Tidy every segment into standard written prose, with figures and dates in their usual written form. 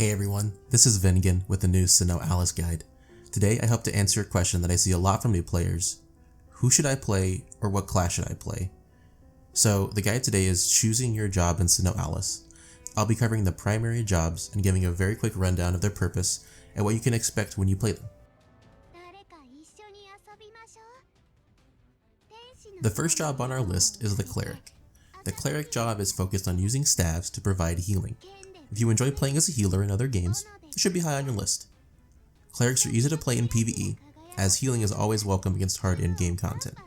Hey everyone, this is Vengan with the new SINoALICE guide. Today I hope to answer a question that I see a lot from new players. Who should I play, or what class should I play? So the guide today is choosing your job in SINoALICE. I'll be covering the primary jobs and giving a very quick rundown of their purpose and what you can expect when you play them. The first job on our list is the Cleric. The Cleric job is focused on using staves to provide healing. If you enjoy playing as a healer in other games, it should be high on your list. Clerics are easy to play in PvE, as healing is always welcome against hard in-game content.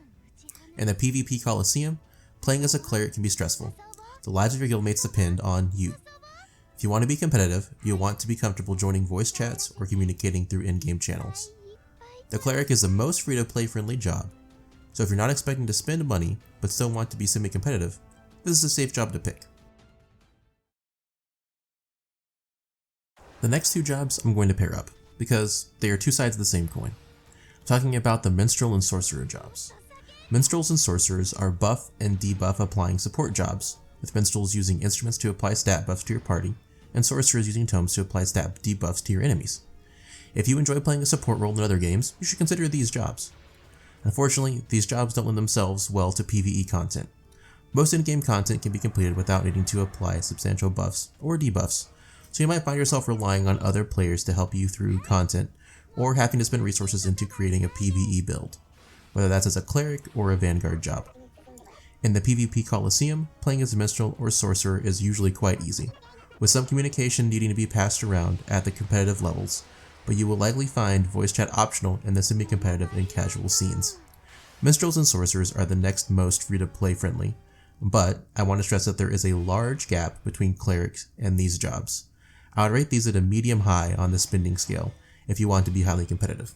In the PvP Coliseum, playing as a Cleric can be stressful. The lives of your guildmates depend on you. If you want to be competitive, you'll want to be comfortable joining voice chats or communicating through in-game channels. The Cleric is the most free-to-play friendly job, so if you're not expecting to spend money but still want to be semi-competitive, this is a safe job to pick. The next two jobs I'm going to pair up, because they are two sides of the same coin. I'm talking about the Minstrel and Sorcerer jobs. Minstrels and Sorcerers are buff and debuff applying support jobs, with Minstrels using instruments to apply stat buffs to your party, and Sorcerers using tomes to apply stat debuffs to your enemies. If you enjoy playing a support role in other games, you should consider these jobs. Unfortunately, these jobs don't lend themselves well to PvE content. Most in-game content can be completed without needing to apply substantial buffs or debuffs, so you might find yourself relying on other players to help you through content, or having to spend resources into creating a PvE build, whether that's as a Cleric or a Vanguard job. In the PvP Coliseum, playing as a Minstrel or Sorcerer is usually quite easy, with some communication needing to be passed around at the competitive levels, but you will likely find voice chat optional in the semi-competitive and casual scenes. Minstrels and Sorcerers are the next most free-to-play friendly, but I want to stress that there is a large gap between Clerics and these jobs. I would rate these at a medium-high on the spending scale if you want to be highly competitive.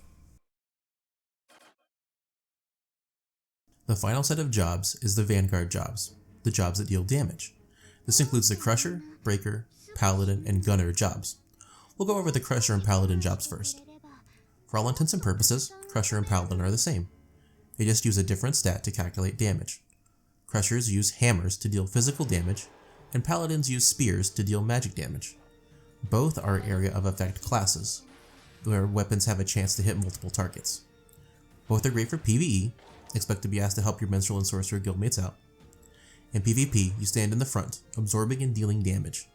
The final set of jobs is the Vanguard jobs, the jobs that deal damage. This includes the Crusher, Breaker, Paladin, and Gunner jobs. We'll go over the Crusher and Paladin jobs first. For all intents and purposes, Crusher and Paladin are the same. They just use a different stat to calculate damage. Crushers use hammers to deal physical damage, and Paladins use spears to deal magic damage. Both are area of effect classes, where weapons have a chance to hit multiple targets. Both are great for PvE, expect to be asked to help your Minstrel and Sorcerer guildmates out. In PvP, you stand in the front, absorbing and dealing damage.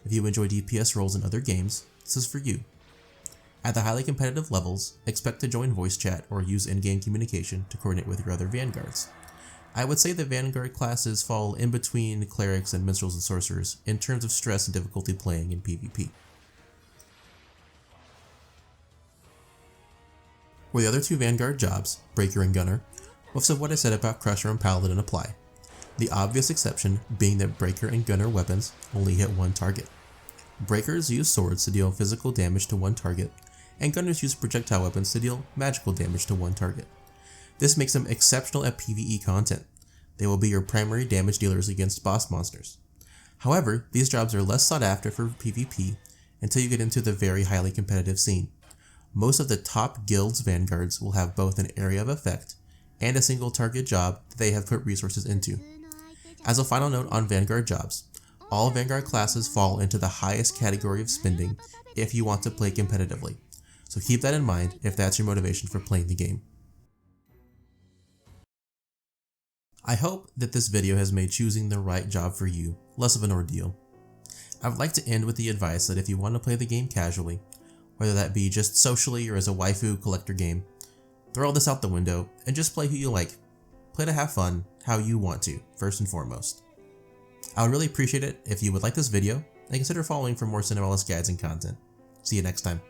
If you enjoy DPS roles in other games, this is for you. At the highly competitive levels, expect to join voice chat or use in-game communication to coordinate with your other Vanguards. I would say the Vanguard classes fall in between Clerics and Minstrels and Sorcerers in terms of stress and difficulty playing in PvP. For the other two Vanguard jobs, Breaker and Gunner, most of what I said about Crusher and Paladin apply. The obvious exception being that Breaker and Gunner weapons only hit one target. Breakers use swords to deal physical damage to one target, and Gunners use projectile weapons to deal magical damage to one target. This makes them exceptional at PvE content. They will be your primary damage dealers against boss monsters. However, these jobs are less sought after for PvP until you get into the very highly competitive scene. Most of the top guilds' Vanguards will have both an area of effect and a single target job that they have put resources into. As a final note on Vanguard jobs, all Vanguard classes fall into the highest category of spending if you want to play competitively, so keep that in mind if that's your motivation for playing the game. I hope that this video has made choosing the right job for you less of an ordeal. I would like to end with the advice that if you want to play the game casually, whether that be just socially or as a waifu collector game, throw all this out the window and just play who you like. Play to have fun, how you want to, first and foremost. I would really appreciate it if you would like this video and consider following for more SINoALICE guides and content. See you next time.